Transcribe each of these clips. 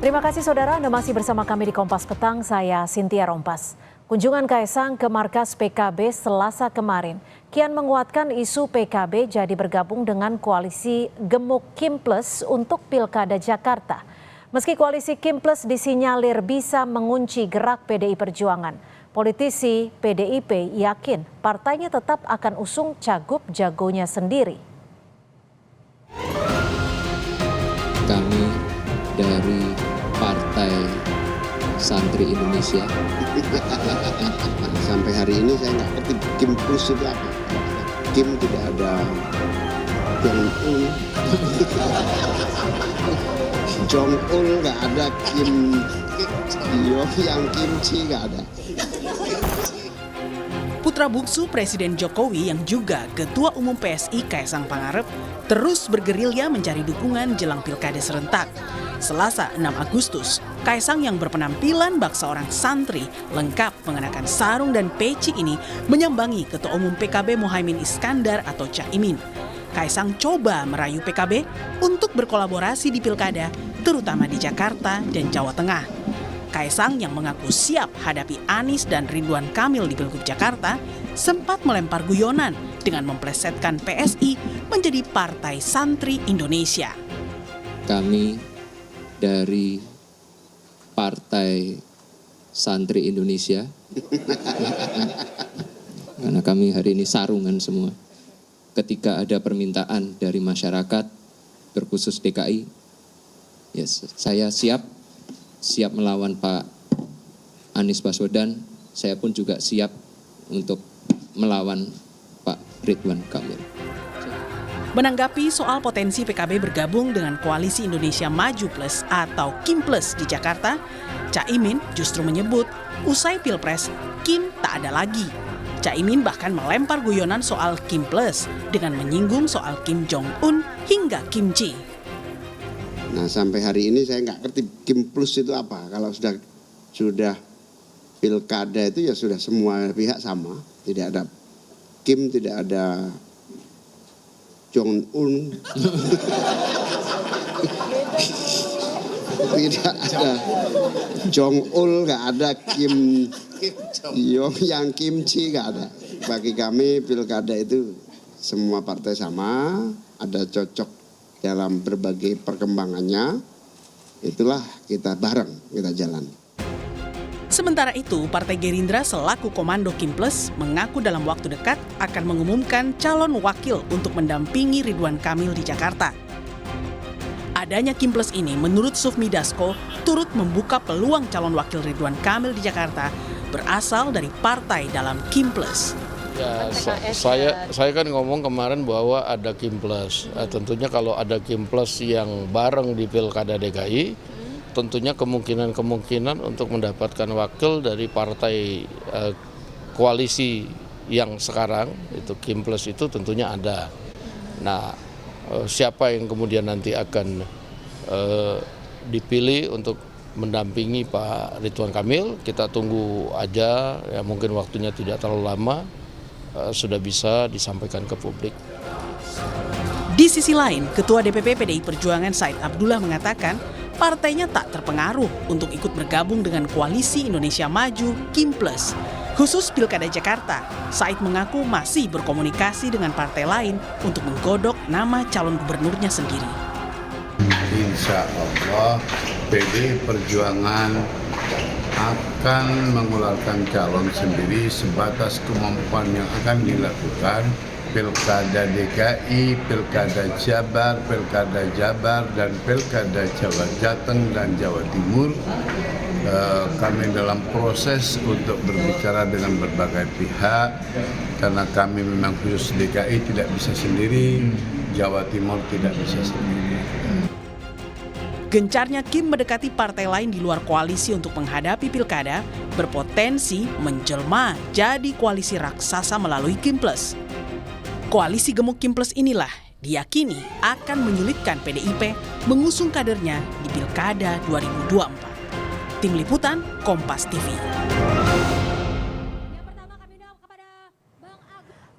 Terima kasih saudara, Anda masih bersama kami di Kompas Petang, saya Cynthia Rompas. Kunjungan Kaisang ke markas PKB Selasa kemarin kian menguatkan isu PKB jadi bergabung dengan koalisi Gemuk Kim Plus untuk Pilkada Jakarta. Meski koalisi Kim Plus disinyalir bisa mengunci gerak PDI Perjuangan, politisi PDIP yakin partainya tetap akan usung cagup jagonya sendiri. Kami dari Partai Santri Indonesia. Sampai hari ini saya nggak ngerti Kim Plus itu apa. Kim tidak ada Jong-un. Jong-un nggak ada, Kim yang kimchi nggak ada. Putra bungsu Presiden Jokowi yang juga Ketua Umum PSI Kaisang Pangarep terus bergerilya mencari dukungan jelang pilkada serentak. Selasa 6 Agustus, Kaisang yang berpenampilan bak seorang santri lengkap mengenakan sarung dan peci ini menyambangi Ketua Umum PKB Muhaimin Iskandar atau Caimin. Kaisang coba merayu PKB untuk berkolaborasi di pilkada, terutama di Jakarta dan Jawa Tengah. Kaisang yang mengaku siap hadapi Anies dan Ridwan Kamil di Pilgub Jakarta sempat melempar guyonan dengan memplesetkan PSI menjadi Partai Santri Indonesia. Kami dari Partai Santri Indonesia, karena kami hari ini sarungan semua. Ketika ada permintaan dari masyarakat, terkhusus DKI, saya siap melawan Pak Anies Baswedan, saya pun juga siap untuk melawan Pak Ridwan Kamil. Menanggapi soal potensi PKB bergabung dengan Koalisi Indonesia Maju Plus atau Kim Plus di Jakarta, Caimin justru menyebut usai Pilpres, Kim tak ada lagi. Caimin bahkan melempar guyonan soal Kim Plus dengan menyinggung soal Kim Jong-un hingga kimchi. Nah, sampai hari ini saya nggak ngerti Kim Plus itu apa. Kalau sudah pilkada itu ya sudah semua pihak sama. Tidak ada Kim, tidak ada Jong-un. Tidak ada Jong-ul, nggak ada Kim yang kimchi, nggak ada. Bagi kami pilkada itu semua partai sama, ada cocok dalam berbagai perkembangannya, itulah kita bareng, kita jalan. Sementara itu, Partai Gerindra selaku Komando Kim Plus mengaku dalam waktu dekat akan mengumumkan calon wakil untuk mendampingi Ridwan Kamil di Jakarta. Adanya Kim Plus ini menurut Sufmi Dasko turut membuka peluang calon wakil Ridwan Kamil di Jakarta berasal dari partai dalam Kim Plus. Ya, saya kan ngomong kemarin bahwa ada Kim Plus. Tentunya kalau ada Kim Plus yang bareng di Pilkada DKI, tentunya kemungkinan untuk mendapatkan wakil dari partai koalisi yang sekarang, itu Kim Plus itu tentunya ada. Nah, siapa yang kemudian nanti akan dipilih untuk mendampingi Pak Ridwan Kamil, kita tunggu aja, ya mungkin waktunya tidak terlalu lama, sudah bisa disampaikan ke publik. Di sisi lain, Ketua DPP PDI Perjuangan Said Abdullah mengatakan partainya tak terpengaruh untuk ikut bergabung dengan Koalisi Indonesia Maju Kim Plus. Khusus Pilkada Jakarta, Said mengaku masih berkomunikasi dengan partai lain untuk menggodok nama calon gubernurnya sendiri. Insya Allah PDI Perjuangan akan mengeluarkan calon sendiri sebatas kemampuan yang akan dilakukan. Pilkada DKI, Pilkada Jabar, dan Pilkada Jawa Jateng dan Jawa Timur. Kami dalam proses untuk berbicara dengan berbagai pihak, karena kami memang khusus DKI tidak bisa sendiri, Jawa Timur tidak bisa sendiri. Gencarnya Kim mendekati partai lain di luar koalisi untuk menghadapi pilkada berpotensi menjelma jadi koalisi raksasa melalui Kim Plus. Koalisi Gemuk Kim Plus inilah diyakini akan menyulitkan PDIP mengusung kadernya di Pilkada 2024. Tim Liputan, Kompas TV.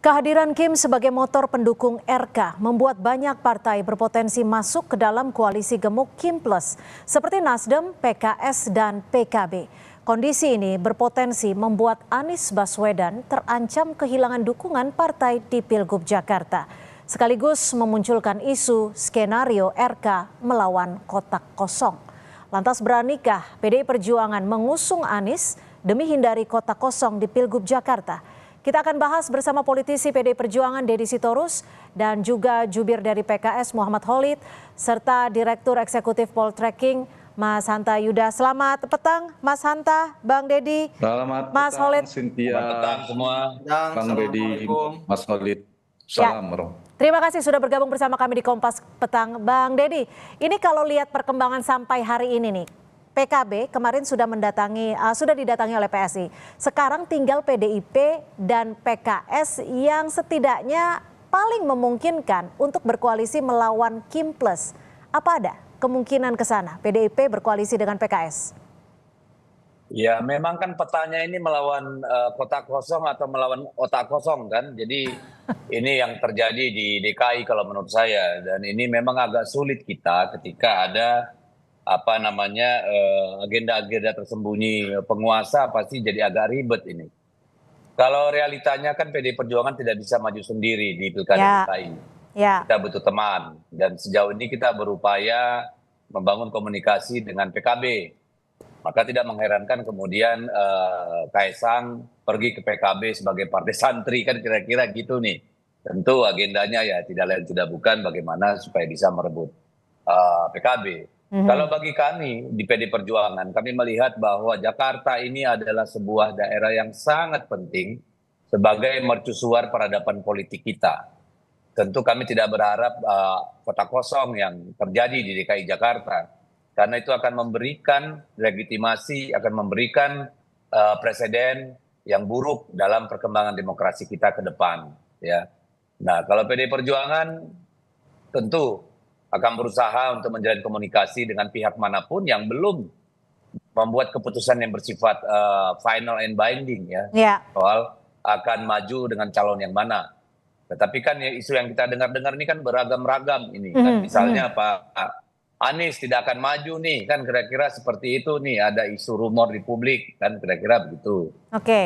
Kehadiran Kim sebagai motor pendukung RK membuat banyak partai berpotensi masuk ke dalam koalisi gemuk Kim Plus, seperti Nasdem, PKS, dan PKB. Kondisi ini berpotensi membuat Anies Baswedan terancam kehilangan dukungan partai di Pilgub Jakarta, sekaligus memunculkan isu skenario RK melawan kotak kosong. Lantas beranikah PDI Perjuangan mengusung Anies demi hindari kotak kosong di Pilgub Jakarta? Kita akan bahas bersama politisi PDI Perjuangan Deddy Sitorus dan juga jubir dari PKS Muhammad Khalid serta Direktur Eksekutif Poltreking Mas Hanta Yuda. Selamat petang Mas Hanta, Bang Deddy, Selamat Mas petang, Khalid. Cynthia, Selamat petang semua. Bang Deddy, Mas Khalid. Salam, Bro. Terima kasih sudah bergabung bersama kami di Kompas Petang. Bang Deddy, ini kalau lihat perkembangan sampai hari ini nih, PKB kemarin sudah didatangi oleh PSI. Sekarang tinggal PDIP dan PKS yang setidaknya paling memungkinkan untuk berkoalisi melawan Kim Plus. Apa ada kemungkinan ke sana PDIP berkoalisi dengan PKS? Ya memang kan petanya ini melawan kotak kosong atau melawan otak kosong kan. Jadi ini yang terjadi di DKI kalau menurut saya. Dan ini memang agak sulit kita ketika ada agenda-agenda tersembunyi penguasa, pasti jadi agak ribet ini. Kalau realitanya kan PDI Perjuangan tidak bisa maju sendiri di Pilkada DKI. Kita butuh teman, dan sejauh ini kita berupaya membangun komunikasi dengan PKB. Maka tidak mengherankan kemudian Kaesang pergi ke PKB sebagai partai santri, kan kira-kira gitu nih. Tentu agendanya ya tidak lain tidak bukan bagaimana supaya bisa merebut PKB. Kalau bagi kami di PDI Perjuangan, kami melihat bahwa Jakarta ini adalah sebuah daerah yang sangat penting sebagai mercusuar peradaban politik kita. Tentu kami tidak berharap kotak kosong yang terjadi di DKI Jakarta, karena itu akan memberikan legitimasi, akan memberikan presiden yang buruk dalam perkembangan demokrasi kita ke depan. Ya. Nah, kalau PDI Perjuangan tentu akan berusaha untuk menjalin komunikasi dengan pihak manapun yang belum membuat keputusan yang bersifat final and binding ya, soal akan maju dengan calon yang mana. Tetapi kan ya, isu yang kita dengar-dengar ini kan beragam-ragam ini kan, misalnya Pak Anies tidak akan maju nih, kan kira-kira seperti itu nih, ada isu rumor di publik kan kira-kira begitu.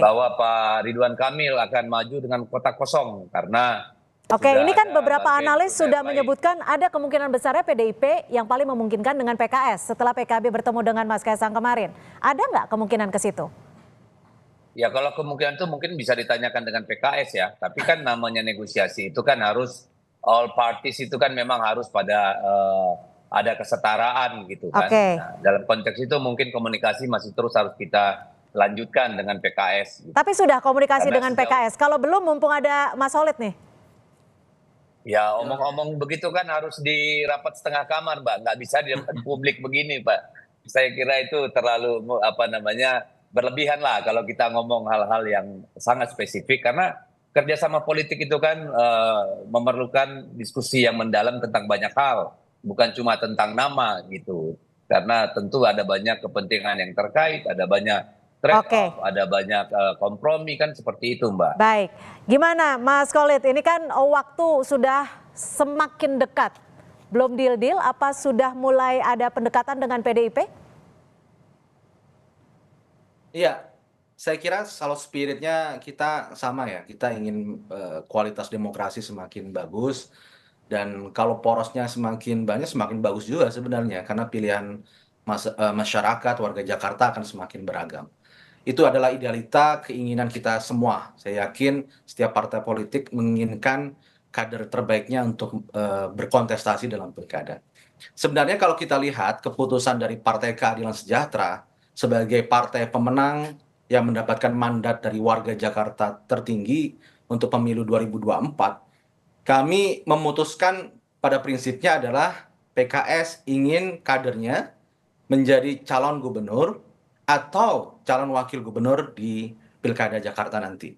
Bahwa Pak Ridwan Kamil akan maju dengan kotak kosong karena ini kan beberapa analis sudah menyebutkan ada kemungkinan besarnya PDIP yang paling memungkinkan dengan PKS setelah PKB bertemu dengan Mas Kaesang kemarin. Ada nggak kemungkinan ke situ? Ya kalau kemungkinan itu mungkin bisa ditanyakan dengan PKS ya. Tapi kan namanya negosiasi itu kan harus all parties, itu kan memang harus pada ada kesetaraan gitu kan. Nah, dalam konteks itu mungkin komunikasi masih terus harus kita lanjutkan dengan PKS. Gitu. Tapi sudah komunikasi dengan PKS. Kalau belum, mumpung ada Mas Khalid nih. Ya omong-omong begitu kan harus di rapat setengah kamar, Mbak. Nggak bisa di depan publik begini, Pak. Saya kira itu terlalu berlebihan lah kalau kita ngomong hal-hal yang sangat spesifik. Karena kerjasama politik itu kan memerlukan diskusi yang mendalam tentang banyak hal. Bukan cuma tentang nama gitu. Karena tentu ada banyak kepentingan yang terkait, ada banyak trade-off, ada banyak kompromi kan seperti itu, Mbak. Baik, gimana Mas Khalid? Ini kan waktu sudah semakin dekat, belum deal-deal, apa sudah mulai ada pendekatan dengan PDIP? Iya, saya kira kalau spiritnya kita sama ya, kita ingin kualitas demokrasi semakin bagus, dan kalau porosnya semakin banyak semakin bagus juga sebenarnya, karena pilihan masyarakat, warga Jakarta akan semakin beragam. Itu adalah idealita keinginan kita semua. Saya yakin setiap partai politik menginginkan kader terbaiknya untuk berkontestasi dalam pilkada. Sebenarnya kalau kita lihat keputusan dari Partai Keadilan Sejahtera sebagai partai pemenang yang mendapatkan mandat dari warga Jakarta tertinggi untuk pemilu 2024, kami memutuskan pada prinsipnya adalah PKS ingin kadernya menjadi calon gubernur atau calon wakil gubernur di Pilkada Jakarta nanti.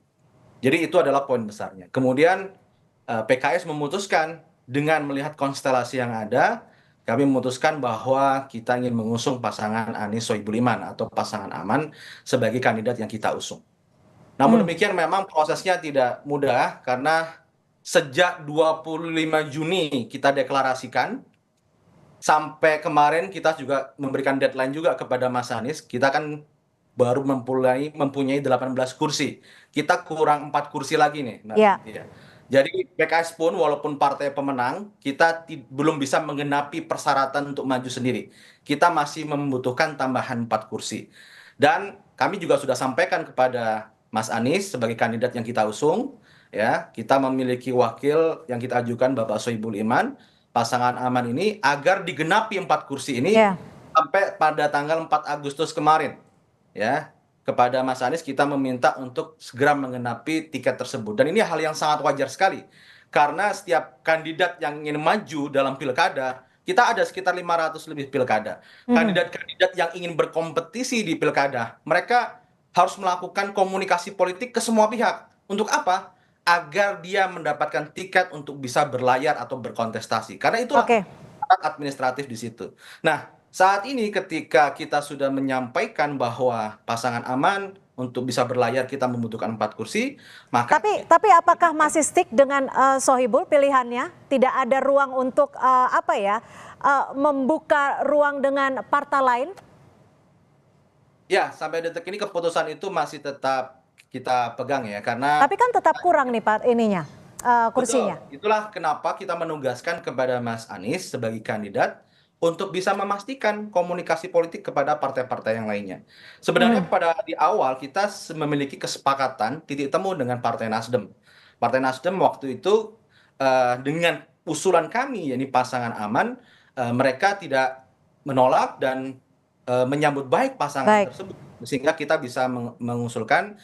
Jadi itu adalah poin besarnya. Kemudian PKS memutuskan dengan melihat konstelasi yang ada, kami memutuskan bahwa kita ingin mengusung pasangan Anies Sohibul Iman atau pasangan aman sebagai kandidat yang kita usung. Namun demikian memang prosesnya tidak mudah karena sejak 25 Juni kita deklarasikan, sampai kemarin kita juga memberikan deadline juga kepada Mas Anies, kita kan baru mempunyai 18 kursi. Kita kurang 4 kursi lagi nih. Ya. Jadi PKS pun walaupun partai pemenang, kita belum bisa menggenapi persyaratan untuk maju sendiri. Kita masih membutuhkan tambahan 4 kursi. Dan kami juga sudah sampaikan kepada Mas Anies sebagai kandidat yang kita usung, ya, kita memiliki wakil yang kita ajukan Bapak Sohibul Iman, pasangan aman ini, agar digenapi 4 kursi ini sampai pada tanggal 4 Agustus kemarin, ya. Kepada Mas Anies kita meminta untuk segera menggenapi tiket tersebut. Dan ini hal yang sangat wajar sekali. Karena setiap kandidat yang ingin maju dalam pilkada, kita ada sekitar 500 lebih pilkada. Kandidat-kandidat yang ingin berkompetisi di pilkada, mereka harus melakukan komunikasi politik ke semua pihak. Untuk apa? Agar dia mendapatkan tiket untuk bisa berlayar atau berkontestasi. Karena itulah syarat administratif di situ. Nah, saat ini ketika kita sudah menyampaikan bahwa pasangan aman untuk bisa berlayar kita membutuhkan 4 kursi, maka tapi apakah masih stick dengan Sohibul pilihannya? Tidak ada ruang untuk membuka ruang dengan partai lain? Ya, sampai detik ini keputusan itu masih tetap kita pegang ya, karena tapi kan tetap kurang nih Pak kursinya. Betul. Itulah kenapa kita menugaskan kepada Mas Anies sebagai kandidat untuk bisa memastikan komunikasi politik kepada partai-partai yang lainnya. Sebenarnya pada di awal kita memiliki kesepakatan titik temu dengan Partai Nasdem. Partai Nasdem waktu itu dengan usulan kami, yakni pasangan aman, mereka tidak menolak dan menyambut baik pasangan tersebut, sehingga kita bisa mengusulkan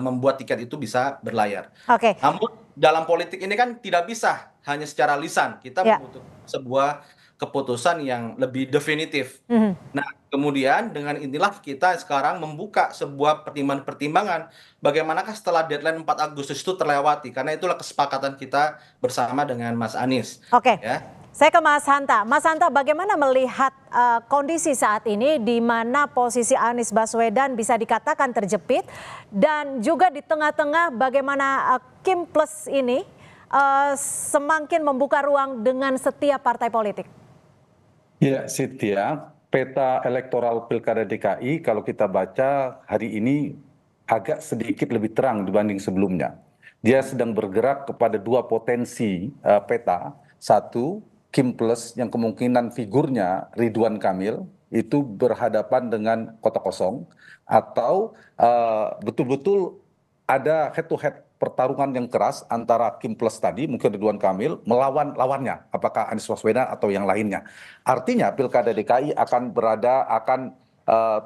membuat tiket itu bisa berlayar. Namun dalam politik ini kan tidak bisa hanya secara lisan, kita membutuhkan sebuah keputusan yang lebih definitif. Nah, kemudian dengan inilah kita sekarang membuka sebuah pertimbangan-pertimbangan bagaimanakah setelah deadline 4 Agustus itu terlewati, karena itulah kesepakatan kita bersama dengan Mas Anies. Ya. Saya ke Mas Hanta. Mas Hanta, bagaimana melihat kondisi saat ini di mana posisi Anies Baswedan bisa dikatakan terjepit dan juga di tengah-tengah bagaimana Kim Plus ini semakin membuka ruang dengan setiap partai politik? Ya, Cynthia, peta elektoral Pilkada DKI kalau kita baca hari ini agak sedikit lebih terang dibanding sebelumnya. Dia sedang bergerak kepada 2 potensi peta. Satu, Kim Plus yang kemungkinan figurnya Ridwan Kamil itu berhadapan dengan kota kosong, atau betul-betul ada head to head pertarungan yang keras antara Kim Plus tadi, mungkin Ridwan Kamil, melawan lawannya, apakah Anies Baswedan atau yang lainnya. Artinya Pilkada DKI akan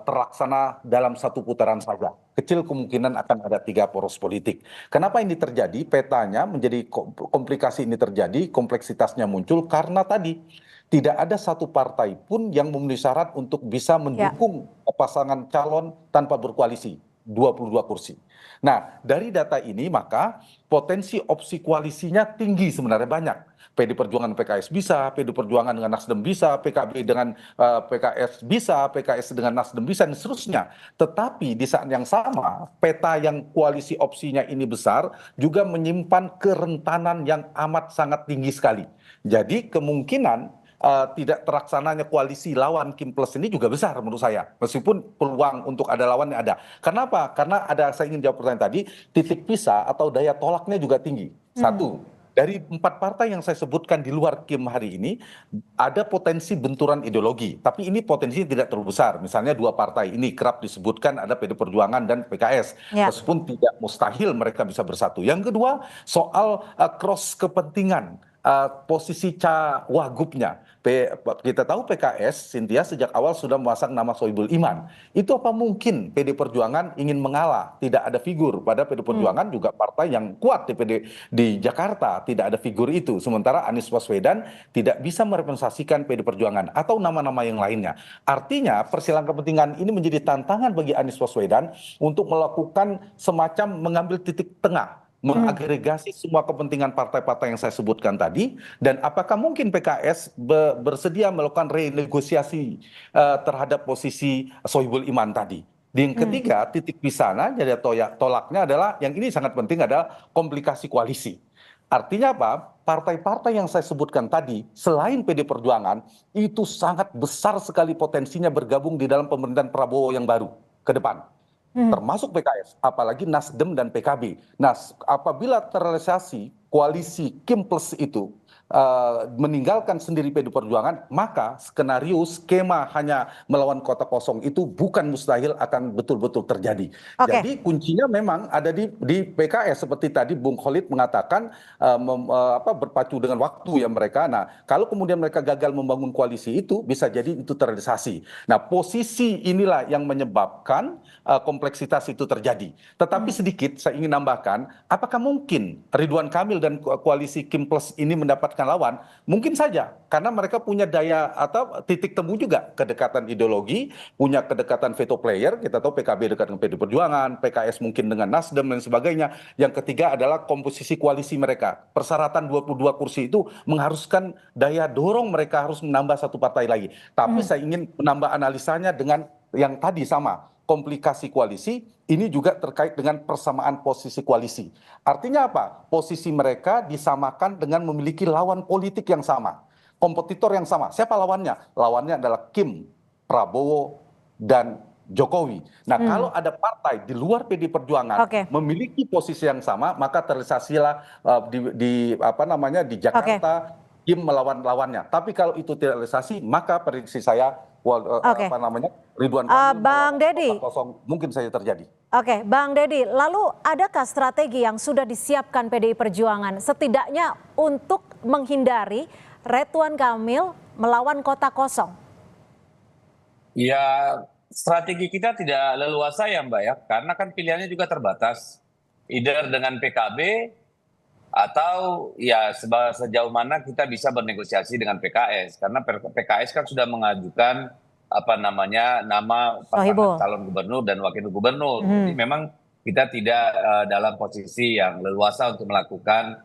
terlaksana dalam 1 putaran saja. Kecil kemungkinan akan ada 3 poros politik. Kenapa ini terjadi? Petanya menjadi komplikasi ini terjadi, kompleksitasnya muncul karena tadi tidak ada satu partai pun yang memenuhi syarat untuk bisa mendukung pasangan calon tanpa berkoalisi. 22 kursi. Nah, dari data ini maka potensi opsi koalisinya tinggi, sebenarnya banyak. PD Perjuangan PKS bisa, PD Perjuangan dengan Nasdem bisa, PKB dengan PKS bisa, PKS dengan Nasdem bisa, dan seterusnya. Tetapi di saat yang sama, peta yang koalisi opsinya ini besar juga menyimpan kerentanan yang amat sangat tinggi sekali. Jadi kemungkinan tidak terlaksananya koalisi lawan Kim Plus ini juga besar menurut saya, meskipun peluang untuk ada lawannya ada. Kenapa? Karena saya ingin jawab pertanyaan tadi, titik pisah atau daya tolaknya juga tinggi. Satu, dari 4 partai yang saya sebutkan di luar Kim hari ini, ada potensi benturan ideologi, tapi ini potensinya tidak terlalu besar. Misalnya 2 partai ini kerap disebutkan ada PD Perjuangan dan PKS, meskipun tidak mustahil mereka bisa bersatu. Yang kedua, soal cross kepentingan, posisi Wagubnya. Kita tahu PKS, Cynthia, sejak awal sudah memasang nama Sohibul Iman. Itu apa mungkin PD Perjuangan ingin mengalah? Tidak ada figur. Pada PD Perjuangan juga partai yang kuat di Jakarta, tidak ada figur itu. Sementara Anies Baswedan tidak bisa merepresentasikan PD Perjuangan atau nama-nama yang lainnya. Artinya persilangan kepentingan ini menjadi tantangan bagi Anies Baswedan untuk melakukan semacam mengambil titik tengah, mengagregasi semua kepentingan partai-partai yang saya sebutkan tadi, dan apakah mungkin PKS bersedia melakukan renegosiasi terhadap posisi Sohibul Iman tadi. Yang ketiga, titik pisahnya jadi tolaknya adalah yang ini sangat penting adalah komplikasi koalisi. Artinya apa? Partai-partai yang saya sebutkan tadi, selain PD Perjuangan, itu sangat besar sekali potensinya bergabung di dalam pemerintahan Prabowo yang baru ke depan. Termasuk PKS, apalagi Nasdem dan PKB. Nah, apabila terrealisasi koalisi Kim Plus itu meninggalkan sendiri PD Perjuangan, maka skenario skema hanya melawan kota kosong itu bukan mustahil akan betul-betul terjadi. Jadi kuncinya memang ada di PKS seperti tadi Bung Khalid mengatakan berpacu dengan waktu ya mereka. Nah, kalau kemudian mereka gagal membangun koalisi itu bisa jadi itu terrealisasi. Nah, posisi inilah yang menyebabkan kompleksitas itu terjadi. Tetapi sedikit saya ingin nambahkan, apakah mungkin Ridwan Kamil dan koalisi Kim Plus ini mendapatkan lawan? Mungkin saja, karena mereka punya daya atau titik temu juga, kedekatan ideologi, punya kedekatan veto player. Kita tahu PKB dekat dengan PD Perjuangan, PKS mungkin dengan Nasdem dan sebagainya. Yang ketiga adalah komposisi koalisi mereka. Persyaratan 22 kursi itu mengharuskan daya dorong mereka harus menambah satu partai lagi. Tapi saya ingin menambah analisanya dengan yang tadi sama. Komplikasi koalisi ini juga terkait dengan persamaan posisi koalisi. Artinya apa? Posisi mereka disamakan dengan memiliki lawan politik yang sama, kompetitor yang sama. Siapa lawannya? Lawannya adalah Kim, Prabowo, dan Jokowi. Nah, kalau ada partai di luar PD Perjuangan memiliki posisi yang sama, maka terrealisasilah di Jakarta Kim melawan lawannya. Tapi kalau itu tidak realisasi, maka prediksi saya Ridwan Kamil Bang Deddy, mungkin saja terjadi. Oke, Bang Deddy, lalu adakah strategi yang sudah disiapkan PDI Perjuangan setidaknya untuk menghindari Ridwan Kamil melawan kota kosong? Ya, strategi kita tidak leluasa ya Mbak ya, karena kan pilihannya juga terbatas. Either dengan PKB atau ya sejauh mana kita bisa bernegosiasi dengan PKS, karena PKS kan sudah mengajukan nama pasangan calon gubernur dan wakil gubernur. Jadi memang kita tidak dalam posisi yang leluasa untuk melakukan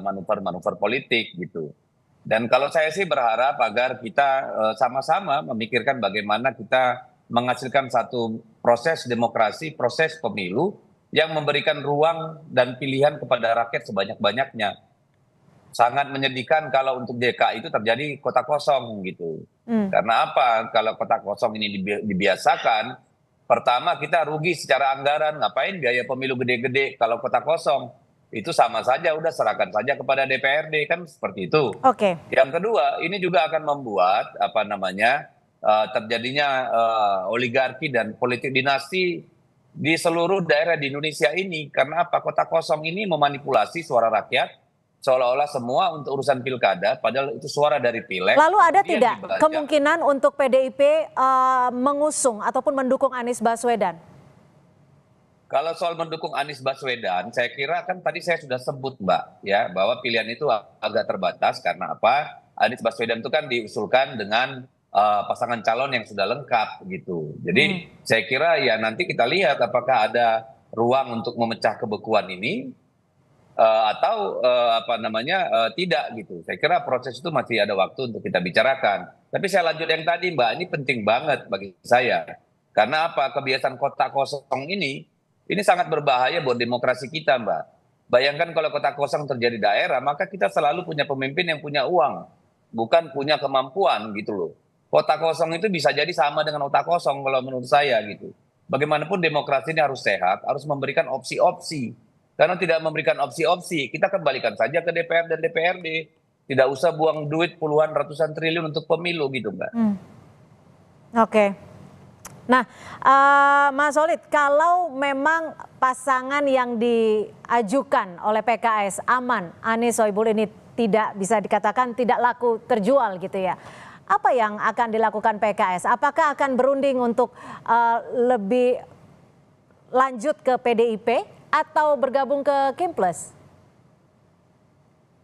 manuver-manuver politik gitu. Dan kalau saya sih berharap agar kita sama-sama memikirkan bagaimana kita menghasilkan satu proses demokrasi, proses pemilu yang memberikan ruang dan pilihan kepada rakyat sebanyak-banyaknya. Sangat menyedihkan kalau untuk DKI itu terjadi kota kosong gitu. Karena apa? Kalau kota kosong ini dibiasakan, pertama kita rugi secara anggaran. Ngapain biaya pemilu gede-gede kalau kota kosong? Itu sama saja, udah serahkan saja kepada DPRD, kan seperti itu. Yang kedua, ini juga akan membuat terjadinya oligarki dan politik dinasti di seluruh daerah di Indonesia ini. Karena apa? Kota kosong ini memanipulasi suara rakyat seolah-olah semua untuk urusan pilkada, padahal itu suara dari pileg. Lalu ada tidak kemungkinan untuk PDIP mengusung ataupun mendukung Anies Baswedan? Kalau soal mendukung Anies Baswedan, saya kira kan tadi saya sudah sebut Mbak, ya, bahwa pilihan itu agak terbatas. Karena apa? Anies Baswedan itu kan diusulkan dengan pasangan calon yang sudah lengkap gitu. Jadi saya kira ya nanti kita lihat apakah ada ruang untuk memecah kebekuan ini atau tidak gitu. Saya kira proses itu masih ada waktu untuk kita bicarakan. Tapi saya lanjut yang tadi Mbak, ini penting banget bagi saya. Karena apa? Kebiasaan kota kosong ini sangat berbahaya buat demokrasi kita Mbak. Bayangkan kalau kota kosong terjadi daerah, maka kita selalu punya pemimpin yang punya uang, bukan punya kemampuan gitu loh. Kota kosong itu bisa jadi sama dengan otak kosong kalau menurut saya gitu. Bagaimanapun demokrasi ini harus sehat, harus memberikan opsi-opsi. Karena tidak memberikan opsi-opsi, kita kembalikan saja ke DPR dan DPRD. Tidak usah buang duit puluhan ratusan triliun untuk pemilu gitu Mbak. Nah, Mas Solid, kalau memang pasangan yang diajukan oleh PKS aman, Anies Sohibul ini tidak bisa dikatakan tidak laku terjual gitu ya. Apa yang akan dilakukan PKS? Apakah akan berunding untuk lebih lanjut ke PDIP atau bergabung ke Kim Plus?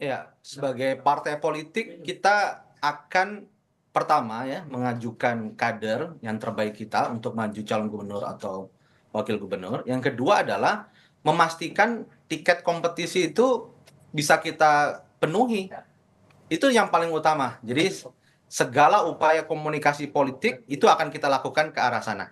Ya, sebagai partai politik kita akan pertama ya mengajukan kader yang terbaik kita untuk maju calon gubernur atau wakil gubernur. Yang kedua adalah memastikan tiket kompetisi itu bisa kita penuhi. Itu yang paling utama. Jadi segala upaya komunikasi politik itu akan kita lakukan ke arah sana.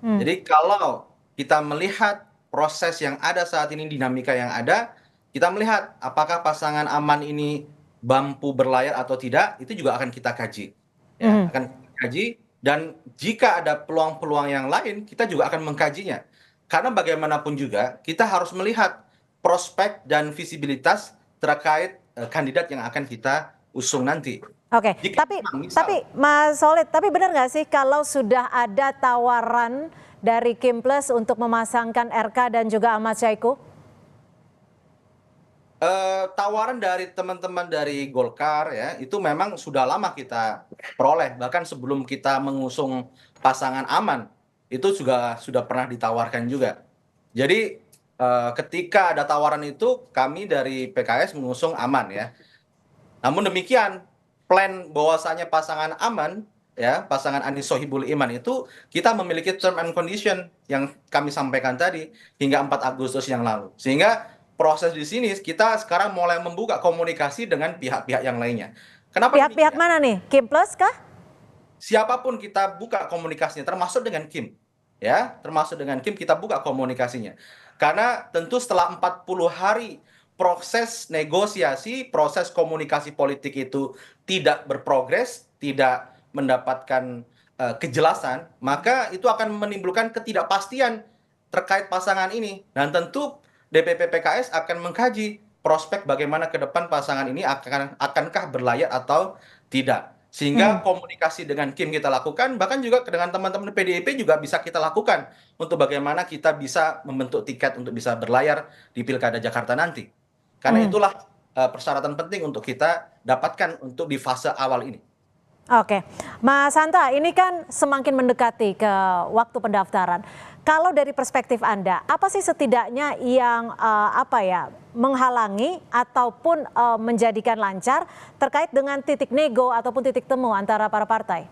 Jadi kalau kita melihat proses yang ada saat ini, dinamika yang ada, kita melihat apakah pasangan aman ini mampu berlayar atau tidak, itu juga akan kita kaji. Ya, akan kita kaji, dan jika ada peluang-peluang yang lain, kita juga akan mengkajinya. Karena bagaimanapun juga, kita harus melihat prospek dan visibilitas terkait kandidat yang akan kita usung nanti. Oke, Jika tapi memang misal- Mas Solid, tapi benar nggak sih kalau sudah ada tawaran dari Kim Plus untuk memasangkan RK dan juga Ahmad Saiku? Tawaran dari teman-teman dari Golkar ya itu memang sudah lama kita peroleh, bahkan sebelum kita mengusung pasangan aman itu juga sudah pernah ditawarkan juga. Jadi ketika ada tawaran itu kami dari PKS mengusung aman ya. Namun demikian, plan bahwasanya pasangan aman ya, pasangan Anies Sohibul Iman itu kita memiliki term and condition yang kami sampaikan tadi hingga 4 Agustus yang lalu. Sehingga proses di sini kita sekarang mulai membuka komunikasi dengan pihak-pihak yang lainnya. Kenapa Pihak-pihak demikian? mana nih? Kim Plus kah? Siapapun kita buka komunikasinya, termasuk dengan Kim. Ya, termasuk dengan Kim kita buka komunikasinya. Karena tentu setelah 40 hari proses negosiasi, proses komunikasi politik itu tidak berprogres, tidak mendapatkan kejelasan, maka itu akan menimbulkan ketidakpastian terkait pasangan ini. Dan tentu DPP PKS akan mengkaji prospek bagaimana ke depan pasangan ini akankah berlayar atau tidak. Sehingga komunikasi dengan Kim kita lakukan, bahkan juga dengan teman-teman PDIP juga bisa kita lakukan untuk bagaimana kita bisa membentuk tiket untuk bisa berlayar di Pilkada Jakarta nanti. Karena itulah persyaratan penting untuk kita dapatkan untuk di fase awal ini. Oke, Mas Hanta, ini kan semakin mendekati ke waktu pendaftaran. Kalau dari perspektif Anda, apa sih setidaknya yang menghalangi ataupun menjadikan lancar terkait dengan titik nego ataupun titik temu antara para partai?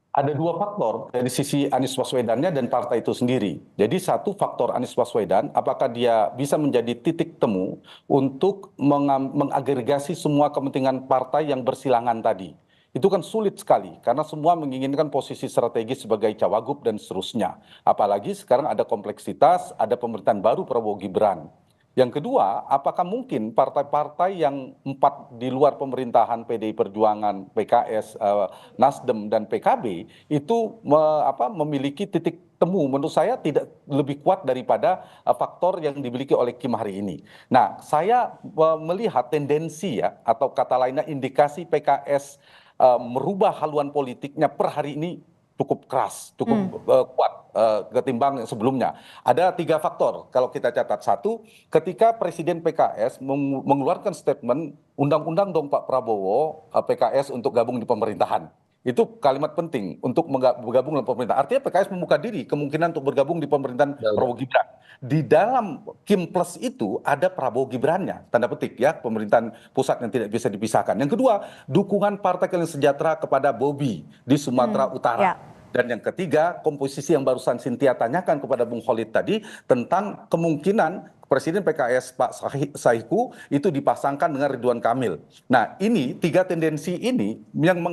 Ada dua faktor dari sisi Anies Baswedannya dan partai itu sendiri. Jadi satu faktor Anies Baswedan, apakah dia bisa menjadi titik temu untuk mengagregasi semua kepentingan partai yang bersilangan tadi. Itu kan sulit sekali karena semua menginginkan posisi strategis sebagai cawagup dan seterusnya. Apalagi sekarang ada kompleksitas, ada pemerintahan baru Prabowo Gibran. Yang kedua, apakah mungkin partai-partai yang 4 di luar pemerintahan PDI Perjuangan, PKS, Nasdem, dan PKB itu memiliki titik temu menurut saya tidak lebih kuat daripada faktor yang dimiliki oleh Kim hari ini. Nah, saya melihat tendensi ya atau kata lainnya indikasi PKS merubah haluan politiknya per hari ini cukup keras, cukup kuat ketimbang yang sebelumnya. Ada 3 faktor kalau kita catat. Satu, ketika Presiden PKS mengeluarkan statement, undang-undang dong Pak Prabowo PKS untuk gabung di pemerintahan. Itu kalimat penting untuk bergabung dalam pemerintahan. Artinya PKS membuka diri kemungkinan untuk bergabung di pemerintahan Prabowo Gibran. Di dalam Kim Plus itu ada Prabowo Gibrannya, tanda petik ya, pemerintahan pusat yang tidak bisa dipisahkan. Yang kedua, dukungan Partai Keadilan Sejahtera kepada Bobi di Sumatera Utara. Ya. Dan yang ketiga, komposisi yang barusan Cynthia tanyakan kepada Bung Khalid tadi tentang kemungkinan Presiden PKS Pak Saiku itu dipasangkan dengan Ridwan Kamil. Nah, ini 3 tendensi ini yang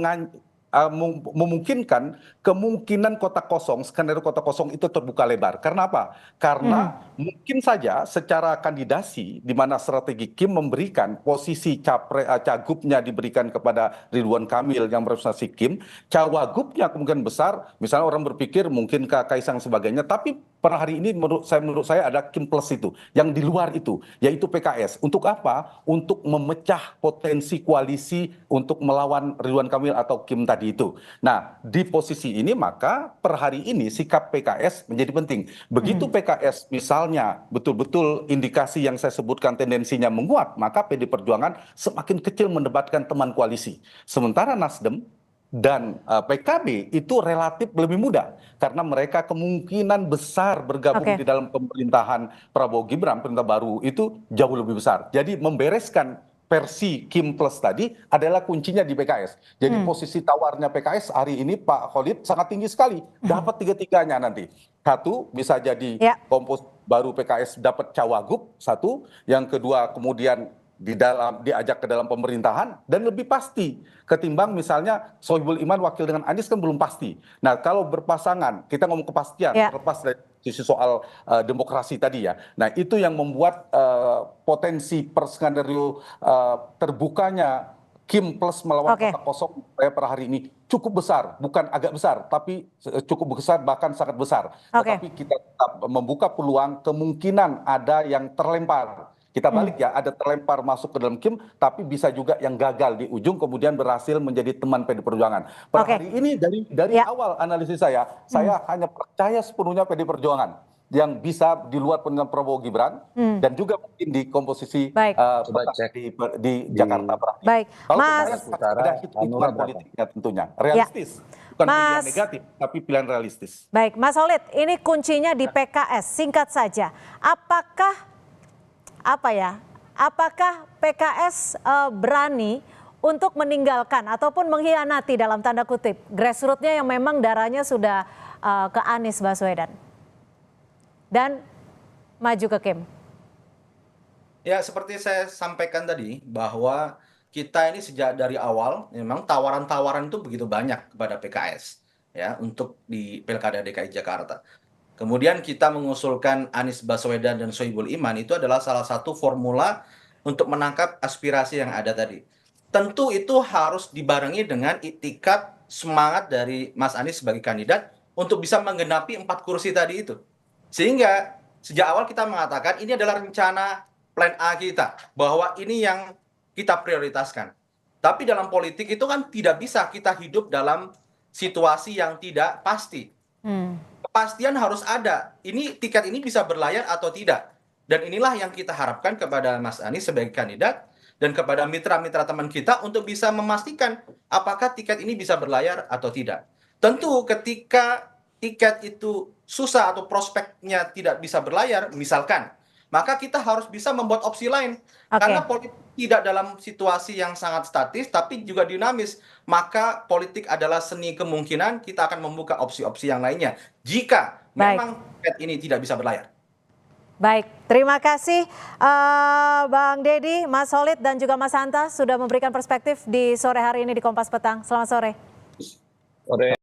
memungkinkan kemungkinan kotak kosong, skenario kotak kosong itu terbuka lebar. Karena apa? Karena mungkin saja secara kandidasi di mana strategi Kim memberikan posisi cagupnya diberikan kepada Ridwan Kamil yang merepresentasi Kim, cawagupnya kemungkinan besar, misalnya orang berpikir mungkin Kaisang sebagainya, tapi per hari ini menurut saya ada Kim Plus itu, yang di luar itu, yaitu PKS. Untuk apa? Untuk memecah potensi koalisi untuk melawan Ridwan Kamil atau Kim tadi itu. Nah, di posisi ini maka per hari ini sikap PKS menjadi penting. Begitu PKS misalnya betul-betul indikasi yang saya sebutkan tendensinya menguat, maka PD Perjuangan semakin kecil mendebatkan teman koalisi. Sementara Nasdem dan PKB itu relatif lebih mudah karena mereka kemungkinan besar bergabung di dalam pemerintahan Prabowo Gibran, pemerintah baru itu jauh lebih besar. Jadi membereskan versi Kim Plus tadi adalah kuncinya di PKS. Jadi posisi tawarnya PKS hari ini Pak Khalid sangat tinggi sekali. Dapat 3-3-nya nanti. Satu bisa jadi kompos baru PKS dapat cawagup, satu. Yang kedua kemudian diajak ke dalam pemerintahan dan lebih pasti ketimbang misalnya Sohibul Iman wakil dengan Anies kan belum pasti. Nah kalau berpasangan kita ngomong kepastian terlepas dari sisi soal demokrasi tadi ya. Nah itu yang membuat potensi per skenario terbukanya Kim plus melawan kotak kosong saya per hari ini cukup besar, bukan agak besar, tapi cukup besar bahkan sangat besar. Tetapi kita tetap membuka peluang kemungkinan ada yang terlempar. Kita balik ya, ada terlempar masuk ke dalam Kim, tapi bisa juga yang gagal di ujung kemudian berhasil menjadi teman PD Perjuangan. Per hari ini dari awal analisis saya hanya percaya sepenuhnya PD Perjuangan yang bisa di luar pemilihan Prabowo Gibran dan juga mungkin di komposisi di Jakarta. Baik, kalau Mas, ada hitungan politiknya tentunya realistis, bukan pilihan negatif tapi pilihan realistis. Baik, Mas Holid, ini kuncinya di PKS. Singkat saja, apakah PKS berani untuk meninggalkan ataupun mengkhianati dalam tanda kutip grassroots-nya yang memang darahnya sudah ke Anies Baswedan dan maju ke Kim? Ya, seperti saya sampaikan tadi bahwa kita ini sejak dari awal memang tawaran-tawaran itu begitu banyak kepada PKS ya untuk di Pilkada DKI Jakarta. Kemudian kita mengusulkan Anies Baswedan dan Sohibul Iman itu adalah salah satu formula untuk menangkap aspirasi yang ada tadi. Tentu itu harus dibarengi dengan itikad semangat dari Mas Anies sebagai kandidat untuk bisa menggenapi 4 kursi tadi itu. Sehingga sejak awal kita mengatakan ini adalah rencana plan A kita, bahwa ini yang kita prioritaskan. Tapi dalam politik itu kan tidak bisa kita hidup dalam situasi yang tidak pasti. Kepastian harus ada. Ini tiket ini bisa berlayar atau tidak. Dan inilah yang kita harapkan kepada Mas Anies sebagai kandidat dan kepada mitra-mitra teman kita untuk bisa memastikan apakah tiket ini bisa berlayar atau tidak. Tentu ketika tiket itu susah atau prospeknya tidak bisa berlayar, misalkan, maka kita harus bisa membuat opsi lain. Karena politik tidak dalam situasi yang sangat statis, tapi juga dinamis. Maka politik adalah seni kemungkinan, kita akan membuka opsi-opsi yang lainnya. Jika memang tiket ini tidak bisa berlayar. Baik, terima kasih Bang Deddy, Mas Holid, dan juga Mas Hanta sudah memberikan perspektif di sore hari ini di Kompas Petang. Selamat sore. Sore.